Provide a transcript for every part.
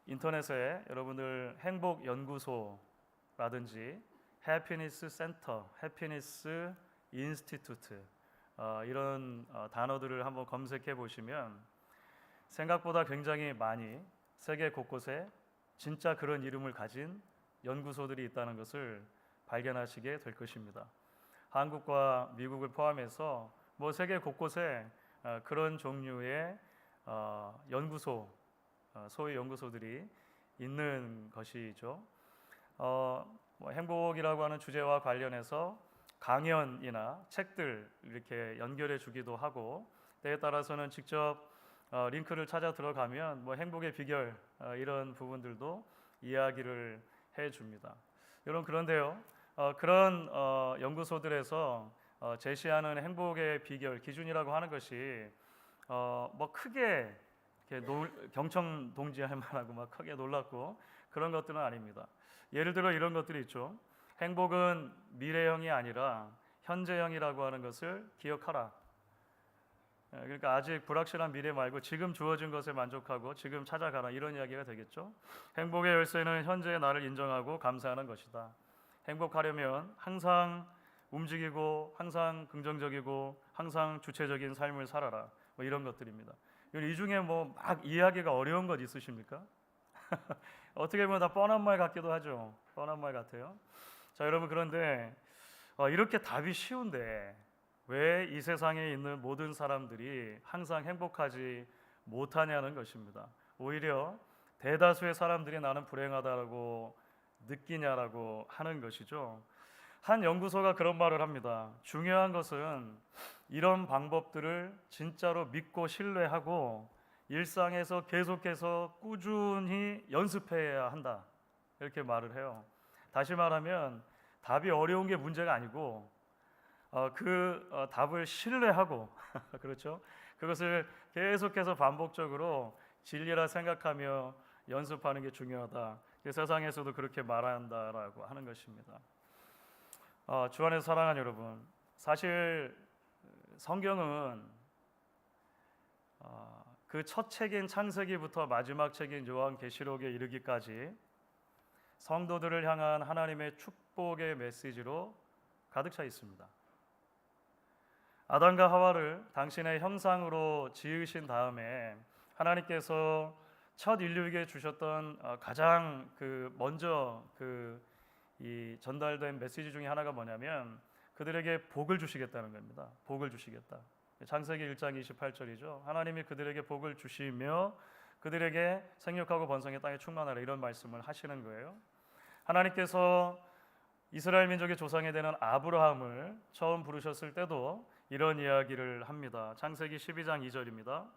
인터넷에 여러분들 행복 연구소라든지 해피니스 센터, 해피니스 인스티튜트 이런 단어들을 한번 검색해 보시면 생각보다 굉장히 많이 세계 곳곳에 진짜 그런 이름을 가진 연구소들이 있다는 것을 발견하시게 될 것입니다. 한국과 미국을 포함해서 세계 곳곳에 그런 종류의 연구소, 소위 연구소들이 있는 것이죠. 행복이라고 하는 주제와 관련해서 강연이나 책들 이렇게 연결해 주기도 하고, 때에 따라서는 직접 링크를 찾아 들어가면 행복의 비결 이런 부분들도 이야기를 해 줍니다. 여러분, 그런데요, 그런 연구소들에서 제시하는 행복의 비결 기준이라고 하는 것이 크게 경청동지할 만하고 크게 놀랍고 그런 것들은 아닙니다. 예를 들어 이런 것들이 있죠. 행복은 미래형이 아니라 현재형이라고 하는 것을 기억하라. 그러니까 아직 불확실한 미래 말고 지금 주어진 것에 만족하고 지금 찾아가라, 이런 이야기가 되겠죠. 행복의 열쇠는 현재의 나를 인정하고 감사하는 것이다. 행복하려면 항상 움직이고 항상 긍정적이고 항상 주체적인 삶을 살아라, 이런 것들입니다. 이 중에 막 이해하기가 어려운 것 있으십니까? 어떻게 보면 다 뻔한 말 같기도 하죠. 뻔한 말 같아요. 자, 여러분, 그런데 이렇게 답이 쉬운데 왜 이 세상에 있는 모든 사람들이 항상 행복하지 못하냐는 것입니다. 오히려 대다수의 사람들이 나는 불행하다라고 느끼냐라고 하는 것이죠. 한 연구소가 그런 말을 합니다. 중요한 것은 이런 방법들을 진짜로 믿고 신뢰하고 일상에서 계속해서 꾸준히 연습해야 한다, 이렇게 말을 해요. 다시 말하면 답이 어려운 게 문제가 아니고 답을 신뢰하고 그렇죠? 그것을 계속해서 반복적으로 진리라 생각하며 연습하는 게 중요하다. 세상에서도 그렇게 말한다라고 하는 것입니다. 주 안에서 사랑하는 여러분, 사실 성경은 그 첫 책인 창세기부터 마지막 책인 요한계시록에 이르기까지 성도들을 향한 하나님의 축복의 메시지로 가득 차 있습니다. 아담과 하와를 당신의 형상으로 지으신 다음에 하나님께서 첫 인류에게 주셨던 가장 먼저 이 전달된 메시지 중에 하나가 뭐냐면 그들에게 복을 주시겠다는 겁니다. 복을 주시겠다. 창세기 1장 28절이죠. 하나님이 그들에게 복을 주시며 그들에게 생육하고 번성의 땅에 충만하라, 이런 말씀을 하시는 거예요. 하나님께서 이스라엘 민족의 조상이 되는 아브라함을 처음 부르셨을 때도 이런 이야기를 합니다. 창세기 12장 2절입니다.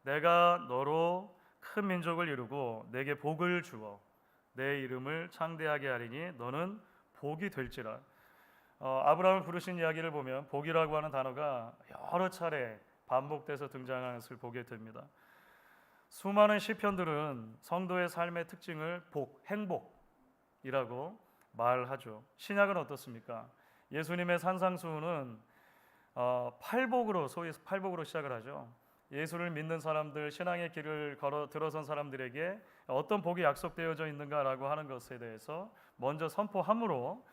내가 너로 큰 민족을 이루고 내게 복을 주어 내 이름을 창대하게 하리니 너는 복이 될지라. 아브라함을 부르신 이야기를 보면 복이라고 하는 단어가 여러 차례 반복돼서 등장하는 것을 보게 됩니다. 수많은 시편들은 성도의 삶의 특징을 행복이라고 말하죠. 신약은 어떻습니까? 예수님의 산상수훈은 소위 팔복으로 시작을 하죠. 예수를 믿는 사람들, 신앙의 길을 들어선 사람들에게 어떤 복이 약속되어져 있는가라고 하는 것에 대해서 먼저 선포함으로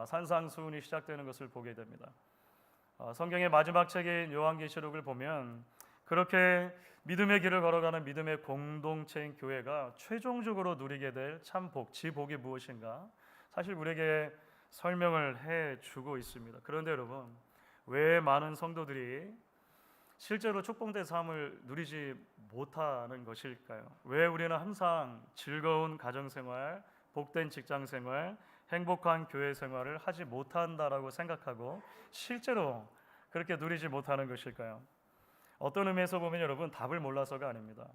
산상수훈이 시작되는 것을 보게 됩니다. 성경의 마지막 책인 요한계시록을 보면 그렇게 믿음의 길을 걸어가는 믿음의 공동체인 교회가 최종적으로 누리게 될 참 복, 지복이 무엇인가 사실 우리에게 설명을 해주고 있습니다. 그런데 여러분, 왜 많은 성도들이 실제로 축복된 삶을 누리지 못하는 것일까요? 왜 우리는 항상 즐거운 가정생활, 복된 직장생활, 행복한 교회 생활을 하지 못한다라고 생각하고 실제로 그렇게 누리지 못하는 것일까요? 어떤 의미에서 보면 여러분, 답을 몰라서가 아닙니다.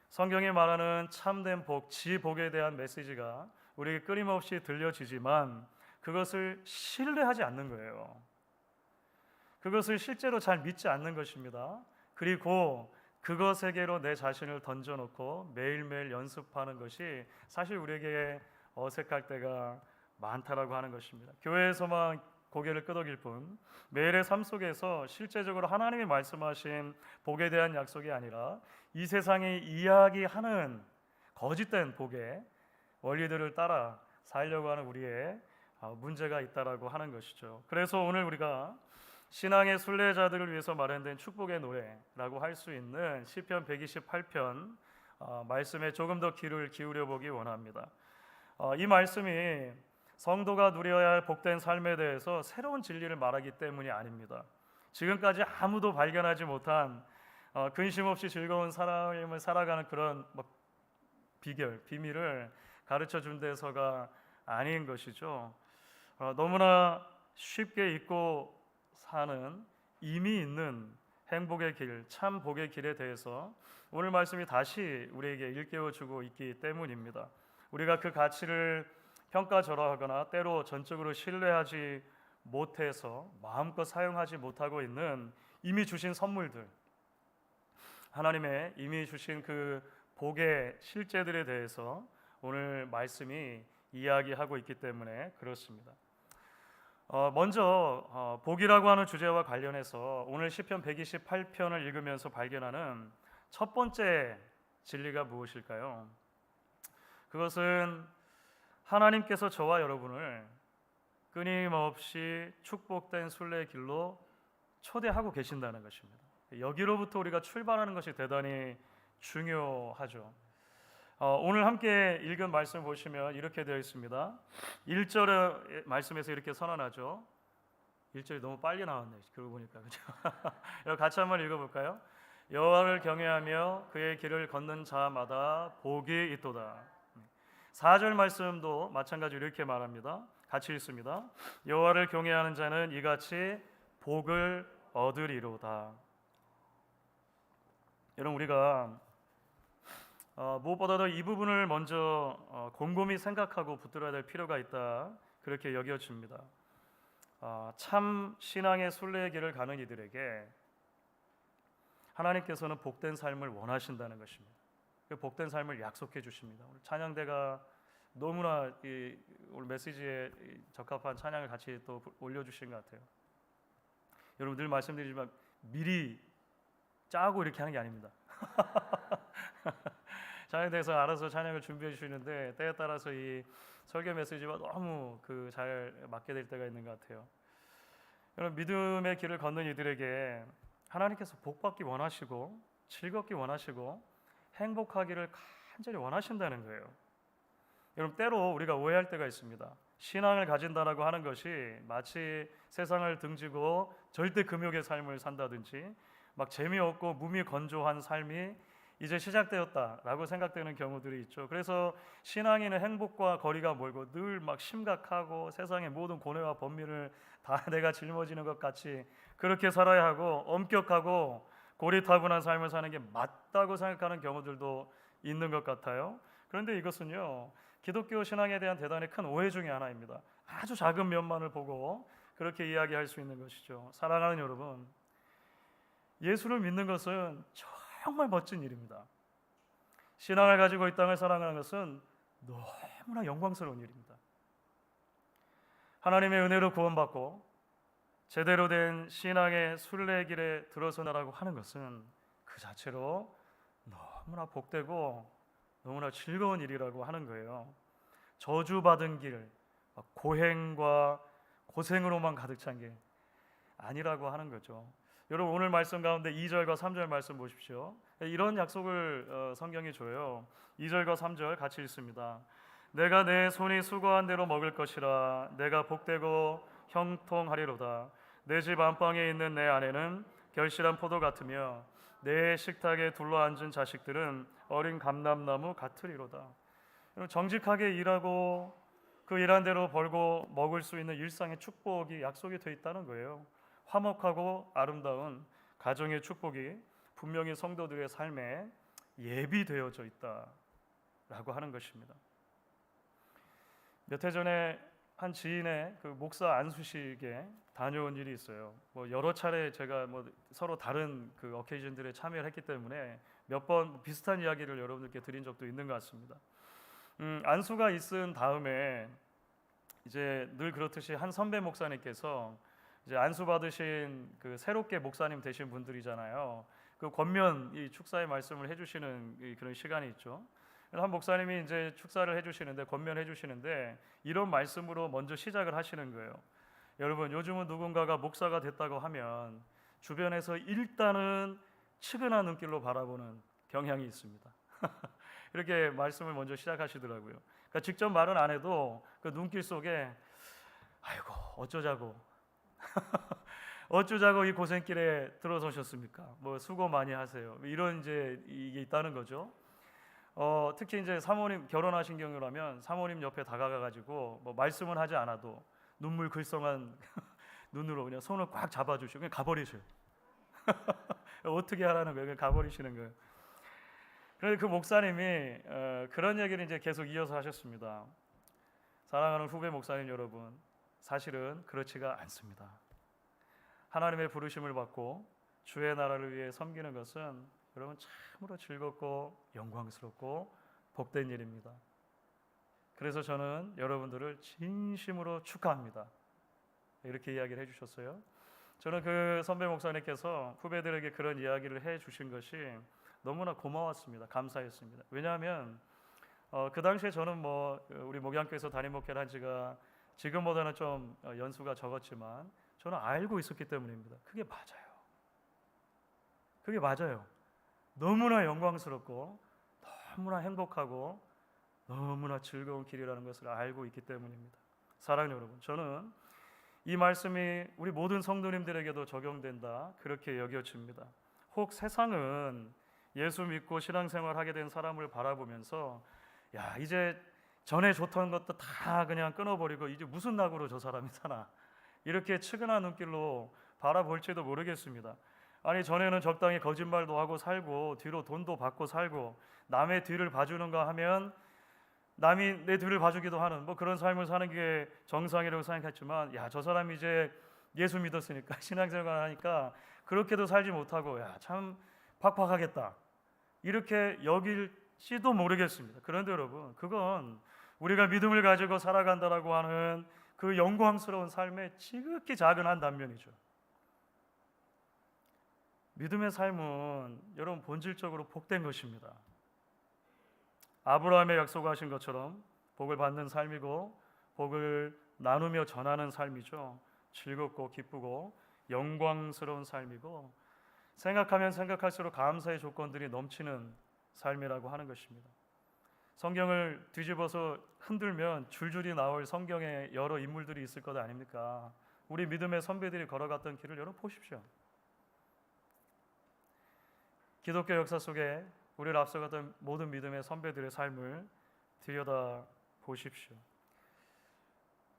성경이 말하는 참된 복, 지복에 대한 메시지가 우리에게 끊임없이 들려지지만 그것을 신뢰하지 않는 거예요. 그것을 실제로 잘 믿지 않는 것입니다. 그리고 그것에게로 내 자신을 던져놓고 매일매일 연습하는 것이 사실 우리에게 어색할 때가 많다라고 하는 것입니다. 교회에서만 고개를 끄덕일 뿐 매일의 삶 속에서 실제적으로 하나님이 말씀하신 복에 대한 약속이 아니라 이 세상이 이야기하는 거짓된 복의 원리들을 따라 살려고 하는 우리의 문제가 있다라고 하는 것이죠. 그래서 오늘 우리가 신앙의 순례자들을 위해서 마련된 축복의 노래라고 할 수 있는 시편 128편 말씀에 조금 더 귀를 기울여 보기 원합니다. 이 말씀이 성도가 누려야 할 복된 삶에 대해서 새로운 진리를 말하기 때문이 아닙니다. 지금까지 아무도 발견하지 못한 근심 없이 즐거운 삶을 살아가는 그런 비결, 비밀을 가르쳐 준 데서가 아닌 것이죠. 너무나 쉽게 잊고 사는 이미 있는 행복의 길, 참 복의 길에 대해서 오늘 말씀이 다시 우리에게 일깨워주고 있기 때문입니다. 우리가 그 가치를 평가절하하거나 때로 전적으로 신뢰하지 못해서 마음껏 사용하지 못하고 있는 이미 주신 선물들, 하나님의 이미 주신 그 복의 실제들에 대해서 오늘 말씀이 이야기하고 있기 때문에 그렇습니다. 먼저 복이라고 하는 주제와 관련해서 오늘 시편 128편을 읽으면서 발견하는 첫 번째 진리가 무엇일까요? 그것은 하나님께서 저와 여러분을 끊임없이 축복된 순례의 길로 초대하고 계신다는 것입니다. 여기로부터 우리가 출발하는 것이 대단히 중요하죠. 오늘 함께 읽은 말씀 보시면 이렇게 되어 있습니다. 1절의 말씀에서 이렇게 선언하죠. 1절이 너무 빨리 나왔네. 그러고 보니까 그렇죠? 같이 한번 읽어볼까요? 여호와를 경외하며 그의 길을 걷는 자마다 복이 있도다. 4절 말씀도 마찬가지로 이렇게 말합니다. 같이 읽습니다. 여호와를 경외하는 자는 이같이 복을 얻으리로다. 여러분, 우리가 무엇보다도 이 부분을 먼저 곰곰이 생각하고 붙들어야 될 필요가 있다, 그렇게 여겨집니다. 참 신앙의 순례의 길을 가는 이들에게 하나님께서는 복된 삶을 원하신다는 것입니다. 그 복된 삶을 약속해 주십니다. 오늘 찬양대가 너무나 오늘 메시지에 적합한 찬양을 같이 또 올려주신 것 같아요. 여러분, 늘 말씀드리지만 미리 짜고 이렇게 하는 게 아닙니다. 찬양대에서 알아서 찬양을 준비해 주시는데 때에 따라서 이 설교 메시지와 너무 잘 맞게 될 때가 있는 것 같아요. 여러분, 믿음의 길을 걷는 이들에게 하나님께서 복받기 원하시고 즐겁기 원하시고 행복하기를 간절히 원하신다는 거예요. 여러분, 때로 우리가 오해할 때가 있습니다. 신앙을 가진다라고 하는 것이 마치 세상을 등지고 절대 금욕의 삶을 산다든지 막 재미없고 무미건조한 삶이 이제 시작되었다라고 생각되는 경우들이 있죠. 그래서 신앙인은 행복과 거리가 멀고 늘 막 심각하고 세상의 모든 고뇌와 번민을 다 내가 짊어지는 것 같이 그렇게 살아야 하고 엄격하고 고리타분한 삶을 사는 게 맞다고 생각하는 경우들도 있는 것 같아요. 그런데 이것은요, 기독교 신앙에 대한 대단히 큰 오해 중에 하나입니다. 아주 작은 면만을 보고 그렇게 이야기할 수 있는 것이죠. 사랑하는 여러분, 예수를 믿는 것은 정말 멋진 일입니다. 신앙을 가지고 이 땅을 살아가는 것은 너무나 영광스러운 일입니다. 하나님의 은혜로 구원받고 제대로 된 신앙의 순례길에 들어서나라고 하는 것은 그 자체로 너무나 복되고 너무나 즐거운 일이라고 하는 거예요. 저주받은 길, 고행과 고생으로만 가득 찬 게 아니라고 하는 거죠. 여러분, 오늘 말씀 가운데 2절과 3절 말씀 보십시오. 이런 약속을 성경이 줘요. 2절과 3절 같이 읽습니다. 내가 내 손이 수고한 대로 먹을 것이라. 내가 복되고 형통하리로다. 내 집 안방에 있는 내 아내는 결실한 포도 같으며 내 식탁에 둘러앉은 자식들은 어린 감람나무 같으리로다. 정직하게 일하고 그 일한 대로 벌고 먹을 수 있는 일상의 축복이 약속이 되어 있다는 거예요. 화목하고 아름다운 가정의 축복이 분명히 성도들의 삶에 예비되어져 있다라고 하는 것입니다. 몇 해 전에 한 지인의 목사 안수식에 다녀온 일이 있어요. 여러 차례 제가 서로 다른 어케이션들에 참여를 했기 때문에 몇 번 비슷한 이야기를 여러분들께 드린 적도 있는 것 같습니다. 안수가 있은 다음에 이제 늘 그렇듯이 한 선배 목사님께서 이제 안수 받으신 그 새롭게 목사님 되신 분들이잖아요. 그 권면 이 축사의 말씀을 해주시는 그런 시간이 있죠. 한 목사님이 이제 축사를 해주시는데 권면해 주시는데 이런 말씀으로 먼저 시작을 하시는 거예요. 여러분, 요즘은 누군가가 목사가 됐다고 하면 주변에서 일단은 측은한 눈길로 바라보는 경향이 있습니다. 이렇게 말씀을 먼저 시작하시더라고요. 그러니까 직접 말은 안 해도 그 눈길 속에 아이고 어쩌자고 어쩌자고 이 고생길에 들어서셨습니까? 뭐 수고 많이 하세요. 이런 이제 이게 있다는 거죠. 특히 이제 사모님 결혼하신 경우라면 사모님 옆에 다가가 가지고 뭐 말씀은 하지 않아도 눈물 글썽한 눈으로 그냥 손을 꽉 잡아주시고 그냥 가버리셔요. 어떻게 하라는 거예요? 그냥 가버리시는 거예요. 그래서 그 목사님이 그런 얘기를 이제 계속 이어서 하셨습니다. 사랑하는 후배 목사님 여러분, 사실은 그렇지가 않습니다. 하나님의 부르심을 받고 주의 나라를 위해 섬기는 것은 여러분 참으로 즐겁고 영광스럽고 복된 일입니다. 그래서 저는 여러분들을 진심으로 축하합니다. 이렇게 이야기를 해주셨어요. 저는 그 선배 목사님께서 후배들에게 그런 이야기를 해주신 것이 너무나 고마웠습니다. 감사했습니다. 왜냐하면 그 당시에 저는 뭐 우리 목양교에서 담임 목회를 한 지가 지금보다는 좀 연수가 적었지만 저는 알고 있었기 때문입니다. 그게 맞아요. 그게 맞아요. 너무나 영광스럽고 너무나 행복하고 너무나 즐거운 길이라는 것을 알고 있기 때문입니다. 사랑하는 여러분, 저는 이 말씀이 우리 모든 성도님들에게도 적용된다 그렇게 여겨집니다. 혹 세상은 예수 믿고 신앙생활하게 된 사람을 바라보면서 야 이제 전에 좋던 것도 다 그냥 끊어버리고 이제 무슨 낙으로 저 사람이 사나 이렇게 측은한 눈길로 바라볼지도 모르겠습니다. 아니 전에는 적당히 거짓말도 하고 살고 뒤로 돈도 받고 살고 남의 뒤를 봐주는가 하면 남이 내 뒤를 봐주기도 하는 뭐 그런 삶을 사는 게 정상이라고 생각했지만 야 저 사람이 이제 예수 믿었으니까 신앙생활 하니까 그렇게도 살지 못하고 야 참 팍팍하겠다 이렇게 여길지도 모르겠습니다. 그런데 여러분 그건 우리가 믿음을 가지고 살아간다라고 하는 그 영광스러운 삶의 지극히 작은 한 단면이죠. 믿음의 삶은 여러분 본질적으로 복된 것입니다. 아브라함의 약속하신 것처럼 복을 받는 삶이고 복을 나누며 전하는 삶이죠. 즐겁고 기쁘고 영광스러운 삶이고 생각하면 생각할수록 감사의 조건들이 넘치는 삶이라고 하는 것입니다. 성경을 뒤집어서 흔들면 줄줄이 나올 성경의 여러 인물들이 있을 것 아닙니까? 우리 믿음의 선배들이 걸어갔던 길을 여러분 보십시오. 기독교 역사 속에 우리를 앞서갔던 모든 믿음의 선배들의 삶을 들여다 보십시오.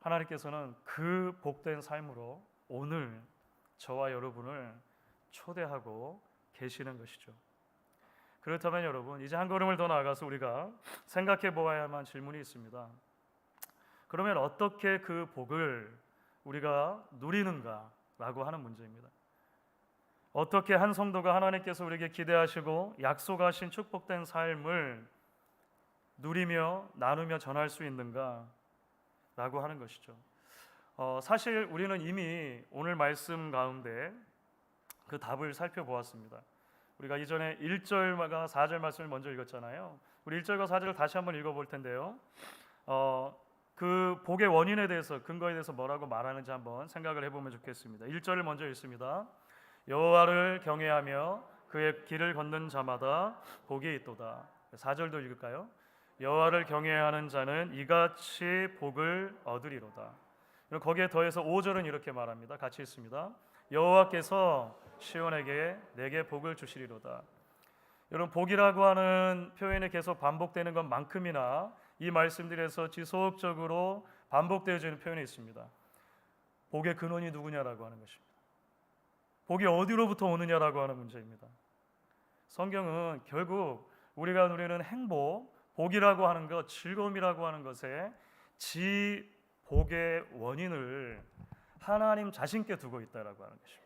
하나님께서는 그 복된 삶으로 오늘 저와 여러분을 초대하고 계시는 것이죠. 그렇다면 여러분 이제 한 걸음을 더 나아가서 우리가 생각해 보아야만 질문이 있습니다. 그러면 어떻게 그 복을 우리가 누리는가라고 하는 문제입니다. 어떻게 한 성도가 하나님께서 우리에게 기대하시고 약속하신 축복된 삶을 누리며 나누며 전할 수 있는가라고 하는 것이죠. 사실 우리는 이미 오늘 말씀 가운데 그 답을 살펴보았습니다. 우리가 이전에 1절과 4절 말씀을 먼저 읽었잖아요. 우리 1절과 4절을 다시 한번 읽어볼 텐데요. 그 복의 원인에 대해서 근거에 대해서 뭐라고 말하는지 한번 생각을 해보면 좋겠습니다. 1절을 먼저 읽습니다. 여호와를 경외하며 그의 길을 걷는 자마다 복이 있도다. 4절도 읽을까요? 여호와를 경외하는 자는 이같이 복을 얻으리로다. 거기에 더해서 5절은 이렇게 말합니다. 같이 읽습니다. 여호와께서 시온에게 내게 복을 주시리로다. 여러분 복이라고 하는 표현이 계속 반복되는 것만큼이나 이 말씀들에서 지속적으로 반복되어지는 표현이 있습니다. 복의 근원이 누구냐라고 하는 것입니다. 복이 어디로부터 오느냐라고 하는 문제입니다. 성경은 결국 우리가 누리는 행복, 복이라고 하는 것, 즐거움이라고 하는 것에 복의 원인을 하나님 자신께 두고 있다라고 하는 것입니다.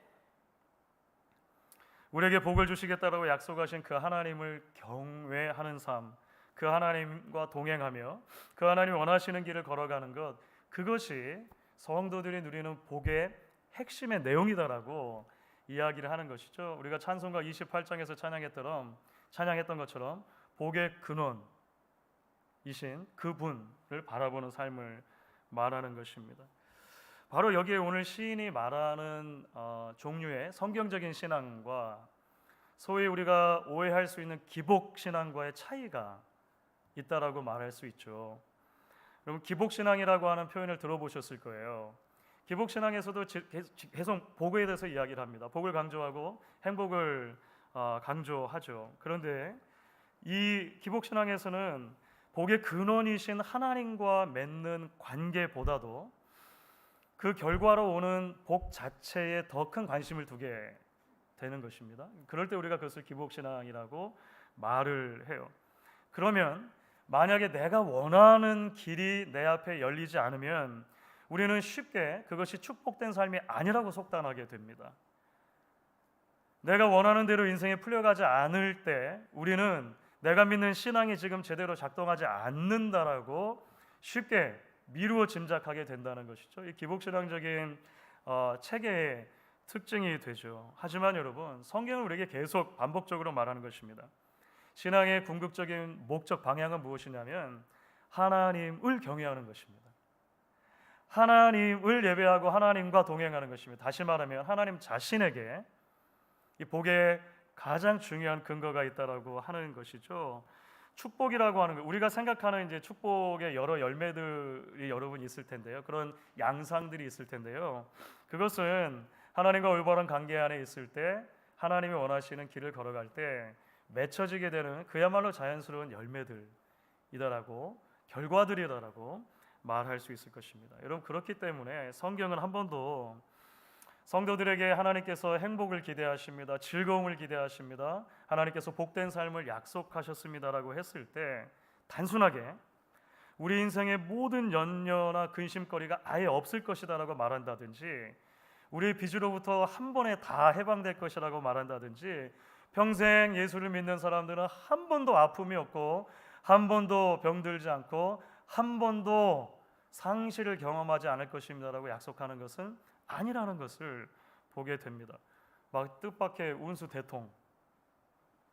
우리에게 복을 주시겠다라고 약속하신 그 하나님을 경외하는 삶, 그 하나님과 동행하며 그 하나님이 원하시는 길을 걸어가는 것, 그것이 성도들이 누리는 복의 핵심의 내용이다라고 이야기를 하는 것이죠. 우리가 찬송가 28장에서 찬양했던 것처럼 복의 근원이신 그분을 바라보는 삶을 말하는 것입니다. 바로 여기에 오늘 시인이 말하는 종류의 성경적인 신앙과 소위 우리가 오해할 수 있는 기복 신앙과의 차이가 있다라고 말할 수 있죠. 여러분, 기복 신앙이라고 하는 표현을 들어보셨을 거예요. 기복 신앙에서도 계속 복에 대해서 이야기를 합니다. 복을 강조하고 행복을 강조하죠. 그런데 이 기복 신앙에서는 복의 근원이신 하나님과 맺는 관계보다도 그 결과로 오는 복 자체에 더 큰 관심을 두게 되는 것입니다. 그럴 때 우리가 그것을 기복신앙이라고 말을 해요. 그러면 만약에 내가 원하는 길이 내 앞에 열리지 않으면 우리는 쉽게 그것이 축복된 삶이 아니라고 속단하게 됩니다. 내가 원하는 대로 인생이 풀려가지 않을 때 우리는 내가 믿는 신앙이 지금 제대로 작동하지 않는다라고 쉽게 미루어 짐작하게 된다는 것이죠. 이 기복신앙적인 체계의 특징이 되죠. 하지만 여러분, 성경은 우리에게 계속 반복적으로 말하는 것입니다. 신앙의 궁극적인 목적 방향은 무엇이냐면 하나님을 경외하는 것입니다. 하나님을 예배하고 하나님과 동행하는 것입니다. 다시 말하면 하나님 자신에게 이 복의 가장 중요한 근거가 있다라고 하는 것이죠. 축복이라고 하는 거, 우리가 생각하는 이제 축복의 여러 열매들이 여러분 있을 텐데요. 그런 양상들이 있을 텐데요. 그것은 하나님과 올바른 관계 안에 있을 때 하나님이 원하시는 길을 걸어갈 때 맺혀지게 되는 그야말로 자연스러운 열매들이다라고, 결과들이다라고 말할 수 있을 것입니다. 여러분, 그렇기 때문에 성경은 한 번도 성도들에게 하나님께서 행복을 기대하십니다, 즐거움을 기대하십니다, 하나님께서 복된 삶을 약속하셨습니다라고 했을 때 단순하게 우리 인생의 모든 연려나 근심거리가 아예 없을 것이다라고 말한다든지, 우리의 빚으로부터 한 번에 다 해방될 것이라고 말한다든지, 평생 예수를 믿는 사람들은 한 번도 아픔이 없고 한 번도 병들지 않고 한 번도 상실을 경험하지 않을 것입니다라고 약속하는 것은 아니라는 것을 보게 됩니다. 막 뜻밖의 운수 대통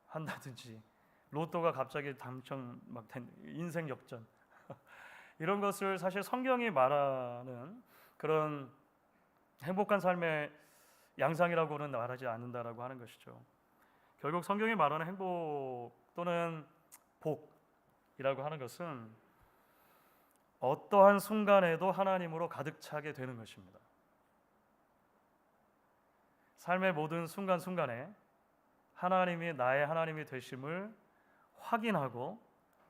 한다든지, 로또가 갑자기 당첨 막 된 인생 역전 이런 것을 사실 성경이 말하는 그런 행복한 삶의 양상이라고는 말하지 않는다라고 하는 것이죠. 결국 성경이 말하는 행복 또는 복이라고 하는 것은 어떠한 순간에도 하나님으로 가득 차게 되는 것입니다. 삶의 모든 순간순간에 하나님이 나의 하나님이 되심을 확인하고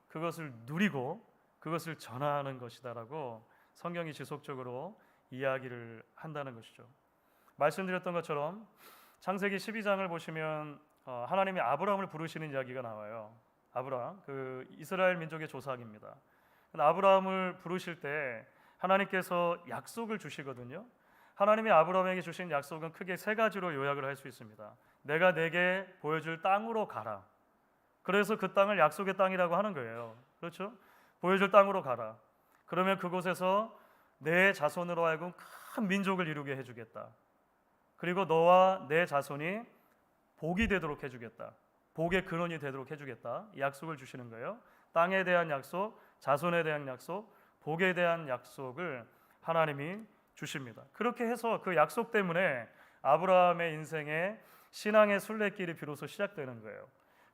그것을 누리고 그것을 전하는 것이다라고 성경이 지속적으로 이야기를 한다는 것이죠. 말씀드렸던 것처럼 창세기 12장을 보시면 하나님이 아브라함을 부르시는 이야기가 나와요. 아브라함, 그 이스라엘 민족의 조상입니다. 아브라함을 부르실 때 하나님께서 약속을 주시거든요. 하나님이 아브라함에게 주신 약속은 크게 세 가지로 요약을 할 수 있습니다. 내가 내게 보여줄 땅으로 가라. 그래서 그 땅을 약속의 땅이라고 하는 거예요. 그렇죠? 보여줄 땅으로 가라. 그러면 그곳에서 내 자손으로 하여금 큰 민족을 이루게 해주겠다. 그리고 너와 내 자손이 복이 되도록 해주겠다. 복의 근원이 되도록 해주겠다. 이 약속을 주시는 거예요. 땅에 대한 약속, 자손에 대한 약속, 복에 대한 약속을 하나님이 주십니다. 그렇게 해서 그 약속 때문에 아브라함의 인생에 신앙의 순례길이 비로소 시작되는 거예요.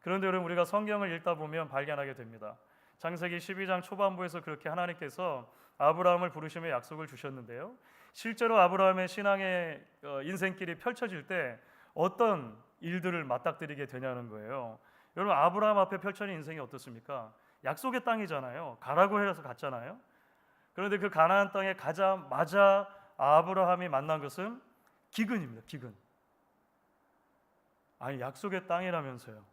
그런데 여러분, 우리가 성경을 읽다 보면 발견하게 됩니다. 창세기 12장 초반부에서 그렇게 하나님께서 아브라함을 부르시며 약속을 주셨는데요, 실제로 아브라함의 신앙의 인생길이 펼쳐질 때 어떤 일들을 맞닥뜨리게 되냐는 거예요. 여러분, 아브라함 앞에 펼쳐진 인생이 어떻습니까? 약속의 땅이잖아요. 가라고 해서 갔잖아요. 그런데 그 가나안 땅에 가자마자 아브라함이 만난 것은 기근입니다. 기근. 아니, 약속의 땅이라면서요.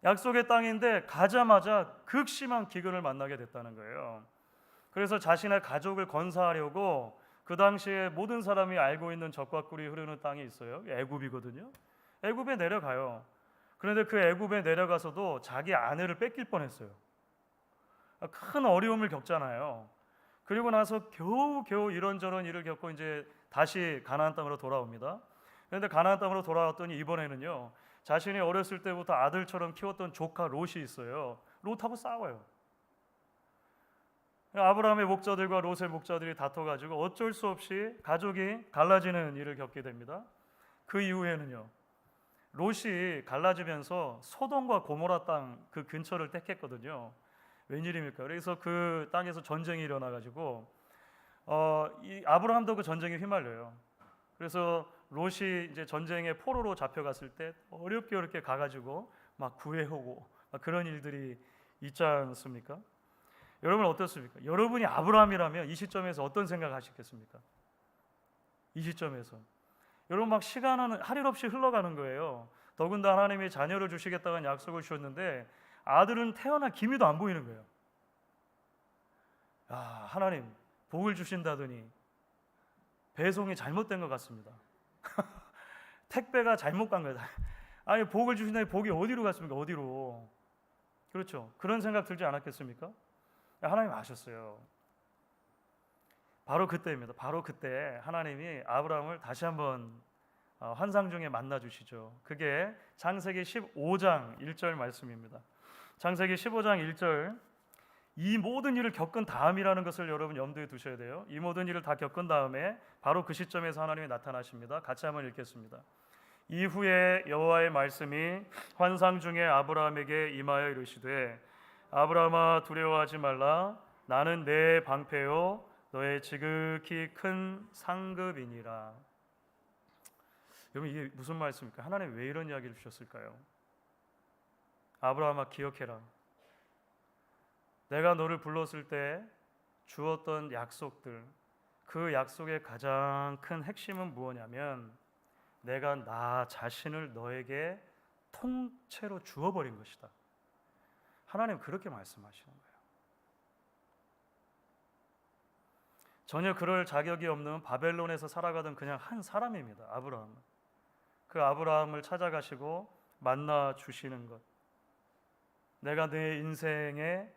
약속의 땅인데 가자마자 극심한 기근을 만나게 됐다는 거예요. 그래서 자신의 가족을 건사하려고 그 당시에 모든 사람이 알고 있는 젖과 꿀이 흐르는 땅이 있어요. 애굽이거든요. 애굽에 내려가요. 그런데 그 애굽에 내려가서도 자기 아내를 뺏길 뻔했어요. 큰 어려움을 겪잖아요. 그리고 나서 겨우 이런저런 일을 겪고 이제 다시 가나안 땅으로 돌아옵니다. 그런데 가나안 땅으로 돌아왔더니 이번에는요, 자신이 어렸을 때부터 아들처럼 키웠던 조카 롯이 있어요. 롯하고 싸워요. 아브라함의 목자들과 롯의 목자들이 다퉈가지고 어쩔 수 없이 가족이 갈라지는 일을 겪게 됩니다. 그 이후에는요, 롯이 갈라지면서 소돔과 고모라 땅 그 근처를 택했거든요. 웬일입니까? 그래서 그 땅에서 전쟁이 일어나가지고 이 아브라함도 그 전쟁에 휘말려요. 그래서 롯이 이제 전쟁에 포로로 잡혀갔을 때 어렵게 가가지고 막 구해오고 막 그런 일들이 있지 않습니까? 여러분 어떻습니까? 여러분이 아브라함이라면 이 시점에서 어떤 생각하시겠습니까? 이 시점에서 여러분 막 시간은 할 일 없이 흘러가는 거예요. 더군다나 하나님이 자녀를 주시겠다는 약속을 주셨는데 아들은 태어날 기미도 안 보이는 거예요. 아, 하나님 복을 주신다더니 배송이 잘못된 것 같습니다. 택배가 잘못 간 거다. 아니 복을 주신다니 복이 어디로 갔습니까? 어디로? 그렇죠. 그런 생각 들지 않았겠습니까? 하나님 아셨어요. 바로 그때입니다. 바로 그때 하나님이 아브라함을 다시 한번 환상 중에 만나 주시죠. 그게 창세기 15장 1절 말씀입니다. 창세기 15장 1절, 이 모든 일을 겪은 다음이라는 것을 여러분 염두에 두셔야 돼요. 이 모든 일을 다 겪은 다음에 바로 그 시점에서 하나님이 나타나십니다. 같이 한번 읽겠습니다. 이후에 여호와의 말씀이 환상 중에 아브라함에게 임하여 이르시되 아브라함아 두려워하지 말라. 나는 내 방패요 너의 지극히 큰 상급이니라. 여러분 이게 무슨 말씀입니까? 하나님 왜 이런 이야기를 주셨을까요? 아브라함아 기억해라. 내가 너를 불렀을 때 주었던 약속들, 그 약속의 가장 큰 핵심은 무엇이냐면 내가 나 자신을 너에게 통째로 주어버린 것이다. 하나님 그렇게 말씀하시는 거예요. 전혀 그럴 자격이 없는 바벨론에서 살아가던 그냥 한 사람입니다. 아브라함은. 그 아브라함을 찾아가시고 만나 주시는 것, 내가 내 인생의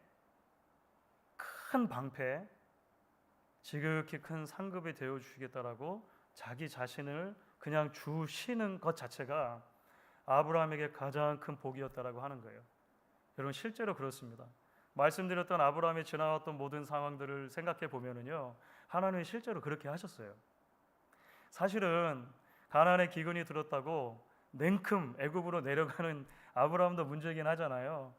큰 방패, 지극히 큰 상급이 되어 주시겠다라고 자기 자신을 그냥 주시는 것 자체가 아브라함에게 가장 큰 복이었다라고 하는 거예요. 여러분 실제로 그렇습니다. 말씀드렸던 아브라함이 지나왔던 모든 상황들을 생각해 보면은요, 하나님이 실제로 그렇게 하셨어요. 사실은 가나안에 기근이 들었다고 냉큼 애굽으로 내려가는 아브라함도 문제긴 하잖아요.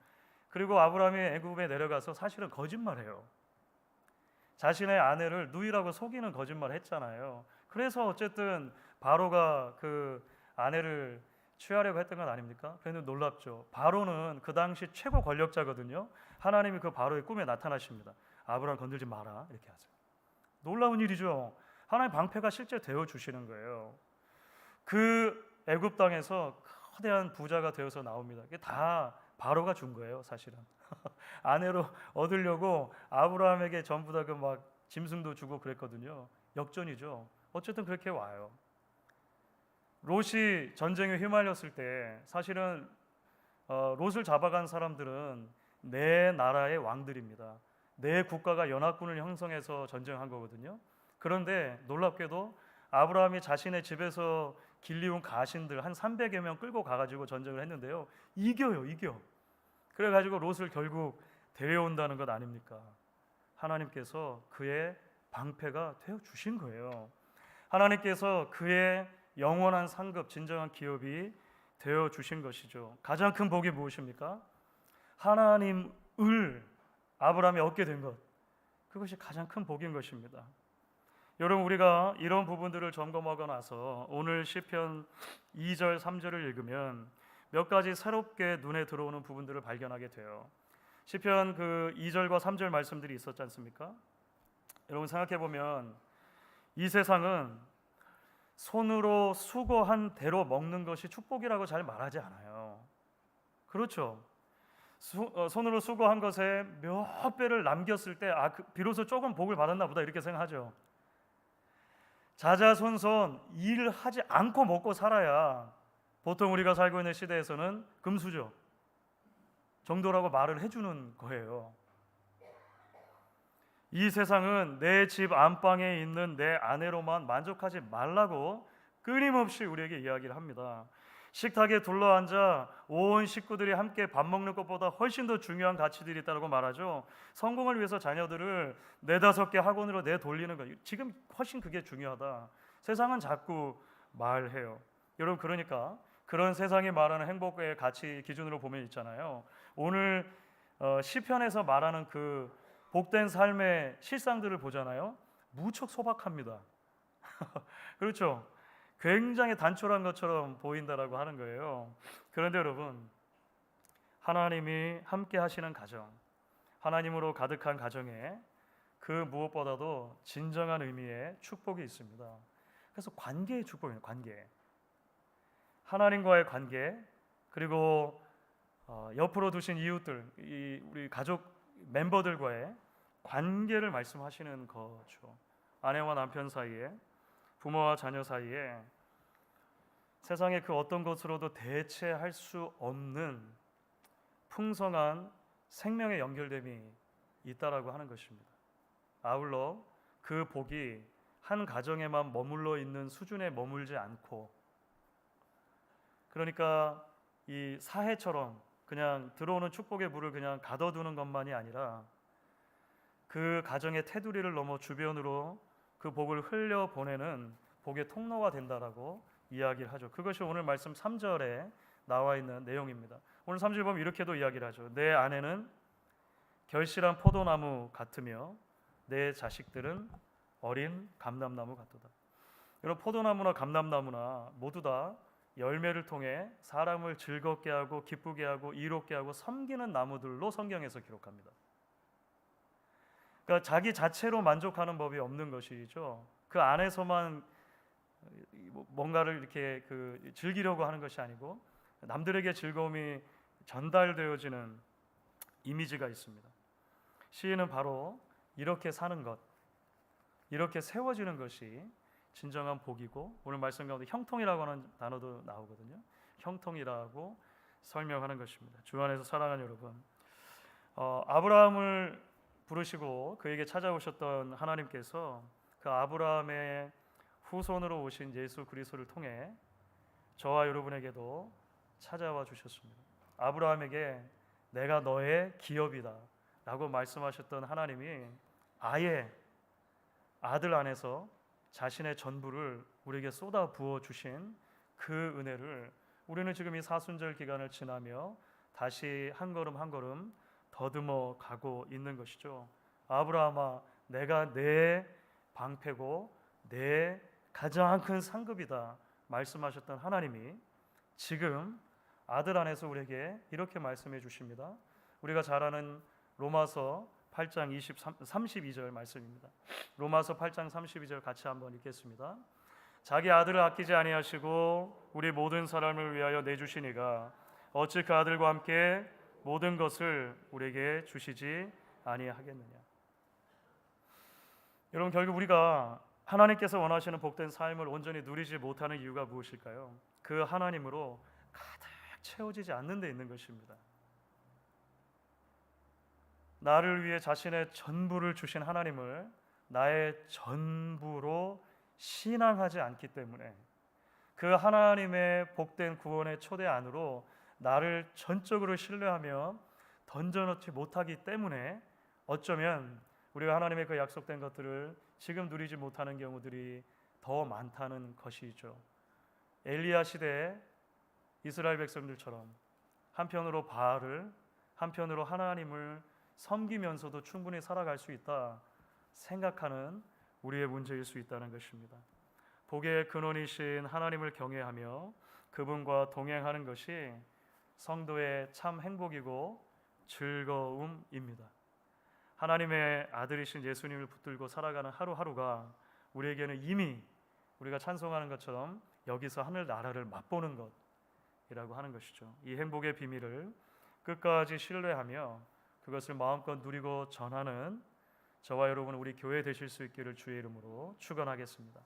그리고 아브라함이 애굽에 내려가서 사실은 거짓말해요. 자신의 아내를 누이라고 속이는 거짓말을 했잖아요. 그래서 어쨌든 바로가 그 아내를 취하려고 했던 건 아닙니까? 그런데 놀랍죠. 바로는 그 당시 최고 권력자거든요. 하나님이 그 바로의 꿈에 나타나십니다. 아브라함 건들지 마라 이렇게 하세요. 놀라운 일이죠. 하나님 방패가 실제 되어 주시는 거예요. 그 애굽 땅에서 거대한 부자가 되어서 나옵니다. 이게 다 바로가 준 거예요, 사실은. 아내로 얻으려고 아브라함에게 전부 다 그 막 짐승도 주고 그랬거든요. 역전이죠. 어쨌든 그렇게 와요. 롯이 전쟁에 휘말렸을 때 사실은 롯을 잡아간 사람들은 내 나라의 왕들입니다. 내 국가가 연합군을 형성해서 전쟁한 거거든요. 그런데 놀랍게도 아브라함이 자신의 집에서 길리운 가신들 한 300여 명 끌고 가가지고 전쟁을 했는데요. 이겨. 그래가지고 롯을 결국 데려온다는 것 아닙니까? 하나님께서 그의 방패가 되어 주신 거예요. 하나님께서 그의 영원한 상급, 진정한 기업이 되어 주신 것이죠. 가장 큰 복이 무엇입니까? 하나님을 아브라함이 얻게 된 것, 그것이 가장 큰 복인 것입니다. 여러분 우리가 이런 부분들을 점검하고 나서 오늘 시편 2절 3절을 읽으면 몇 가지 새롭게 눈에 들어오는 부분들을 발견하게 돼요. 시편 그 2절과 3절 말씀들이 있었지 않습니까? 여러분 생각해 보면 이 세상은 손으로 수고한 대로 먹는 것이 축복이라고 잘 말하지 않아요. 그렇죠? 손으로 수고한 것에 몇 배를 남겼을 때 비로소 조금 복을 받았나 보다 이렇게 생각하죠. 자자손손 일하지 않고 먹고 살아야 보통 우리가 살고 있는 시대에서는 금수저 정도라고 말을 해주는 거예요. 이 세상은 내 집 안방에 있는 내 아내로만 만족하지 말라고 끊임없이 우리에게 이야기를 합니다. 식탁에 둘러앉아 온 식구들이 함께 밥 먹는 것보다 훨씬 더 중요한 가치들이 있다고 말하죠. 성공을 위해서 자녀들을 4-5개 학원으로 내돌리는 거, 지금 훨씬 그게 중요하다. 세상은 자꾸 말해요. 여러분, 그러니까 그런 세상이 말하는 행복의 가치 기준으로 보면 있잖아요. 오늘 시편에서 말하는 그 복된 삶의 실상들을 보잖아요. 무척 소박합니다. 그렇죠? 굉장히 단촐한 것처럼 보인다라고 하는 거예요. 그런데 여러분, 하나님이 함께 하시는 가정, 하나님으로 가득한 가정에 그 무엇보다도 진정한 의미의 축복이 있습니다. 그래서 관계의 축복이에요. 관계. 하나님과의 관계, 그리고 옆으로 두신 이웃들, 우리 가족 멤버들과의 관계를 말씀하시는 거죠. 아내와 남편 사이에, 부모와 자녀 사이에 세상의 그 어떤 것으로도 대체할 수 없는 풍성한 생명의 연결됨이 있다라고 하는 것입니다. 아울러 그 복이 한 가정에만 머물러 있는 수준에 머물지 않고, 그러니까 이 사해처럼 그냥 들어오는 축복의 물을 그냥 가둬두는 것만이 아니라 그 가정의 테두리를 넘어 주변으로 그 복을 흘려보내는 복의 통로가 된다라고 이야기를 하죠. 그것이 오늘 말씀 3절에 나와 있는 내용입니다. 오늘 3절 보면 이렇게도 이야기를 하죠. 내 아내는 결실한 포도나무 같으며 내 자식들은 어린 감람나무 같도다. 여러분, 포도나무나 감람나무나 모두 다 열매를 통해 사람을 즐겁게 하고 기쁘게 하고 이롭게 하고 섬기는 나무들로 성경에서 기록합니다. 그러니까 자기 자체로 만족하는 법이 없는 것이죠. 그 안에서만 뭔가를 이렇게 즐기려고 하는 것이 아니고 남들에게 즐거움이 전달되어지는 이미지가 있습니다. 시인은 바로 이렇게 사는 것, 이렇게 세워지는 것이 진정한 복이고, 오늘 말씀 가운데 형통이라고 하는 단어도 나오거든요. 형통이라고 설명하는 것입니다. 주 안에서 사랑하는 여러분, 아브라함을 부르시고 그에게 찾아오셨던 하나님께서 그 아브라함의 후손으로 오신 예수 그리스도를 통해 저와 여러분에게도 찾아와 주셨습니다. 아브라함에게 내가 너의 기업이다 라고 말씀하셨던 하나님이 아예 아들 안에서 자신의 전부를 우리에게 쏟아 부어 주신 그 은혜를 우리는 지금 이 사순절 기간을 지나며 다시 한 걸음 한 걸음 더듬어 가고 있는 것이죠. 아브라함아, 내가 내 방패고 내 가장 큰 상급이다 말씀하셨던 하나님이 지금 아들 안에서 우리에게 이렇게 말씀해 주십니다. 우리가 잘 아는 로마서 8장 32절 말씀입니다. 로마서 8장 32절 같이 한번 읽겠습니다. 자기 아들을 아끼지 아니하시고 우리 모든 사람을 위하여 내주시니가 어찌 그 아들과 함께 모든 것을 우리에게 주시지 아니하겠느냐. 여러분, 결국 우리가 하나님께서 원하시는 복된 삶을 온전히 누리지 못하는 이유가 무엇일까요? 그 하나님으로 가득 채워지지 않는 데 있는 것입니다. 나를 위해 자신의 전부를 주신 하나님을 나의 전부로 신앙하지 않기 때문에, 그 하나님의 복된 구원의 초대 안으로 나를 전적으로 신뢰하며 던져놓지 못하기 때문에 어쩌면 우리가 하나님의 그 약속된 것들을 지금 누리지 못하는 경우들이 더 많다는 것이죠. 엘리야 시대에 이스라엘 백성들처럼 한편으로 바알을, 한편으로 하나님을 섬기면서도 충분히 살아갈 수 있다 생각하는 우리의 문제일 수 있다는 것입니다. 복의 근원이신 하나님을 경외하며 그분과 동행하는 것이 성도의 참 행복이고 즐거움입니다. 하나님의 아들이신 예수님을 붙들고 살아가는 하루하루가 우리에게는 이미 우리가 찬송하는 것처럼 여기서 하늘 나라를 맛보는 것이라고 하는 것이죠. 이 행복의 비밀을 끝까지 신뢰하며 그것을 마음껏 누리고 전하는 저와 여러분, 우리 교회 되실 수 있기를 주의 이름으로 축원하겠습니다.